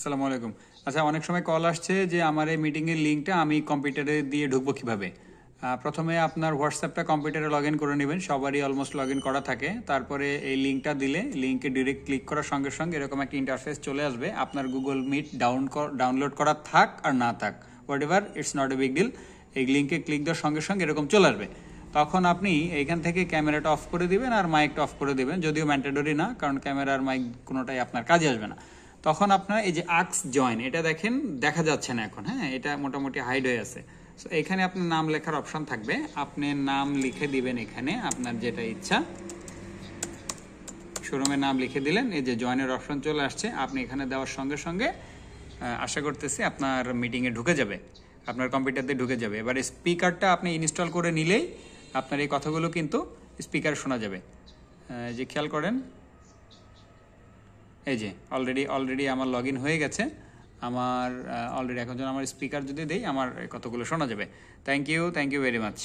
আসসালামু আলাইকুম। আচ্ছা, অনেক সময় কল আসছে যে আমার এই মিটিংয়ের লিঙ্কটা আমি কম্পিউটারে দিয়ে ঢুকবো কিভাবে। প্রথমে আপনার হোয়াটসঅ্যাপটা কম্পিউটারে লগ ইন করে নেবেন, সবারই অলমোস্ট লগ ইন করা থাকে। তারপরে এই লিঙ্কটা দিলে লিঙ্কে ডিরেক্ট ক্লিক করার সঙ্গে সঙ্গে এরকম একটা ইন্টারফেস চলে আসবে। আপনার গুগল মিট ডাউনলোড করা থাক আর না থাক, whatever, it's not a big deal. এই লিঙ্কে ক্লিক দেওয়ার সঙ্গে সঙ্গে এরকম চলে আসবে। তখন আপনি এইখান থেকে ক্যামেরাটা অফ করে দিবেন আর মাইকটা অফ করে দিবেন, যদিও ম্যান্ডেটরি না, কারণ ক্যামেরা আর মাইক কোনোটাই আপনার কাজে আসবে না। তখন আপনার এই যে আক্স জয়েন, এটা দেখেন দেখা যাচ্ছে না এখন, হ্যাঁ, এটা মোটামুটি হাইড হয়ে আছে। সো এখানে আপনার নাম লেখার অপশন থাকবে, আপনি নাম লিখে দিবেন এখানে আপনার যেটা ইচ্ছা। শোরুমের নাম লিখে দিলেন, এই যে জয়েনের অপশন চলে আসছে। আপনি এখানে দেওয়ার সঙ্গে সঙ্গে আশা করতেছি আপনার মিটিংয়ে ঢুকে যাবে, আপনার কম্পিউটারতে ঢুকে যাবে। এবার স্পিকারটা আপনি ইনস্টল করে নিলেই আপনার এই কথাগুলো কিন্তু স্পিকার শোনা যাবে। যে খেয়াল করেন, এই যে অলরেডি আমার লগ ইন হয়ে গেছে। আমার অলরেডি এখন আমার স্পিকার যদি দেই আমার কতগুলো শোনা যাবে। Thank you very much.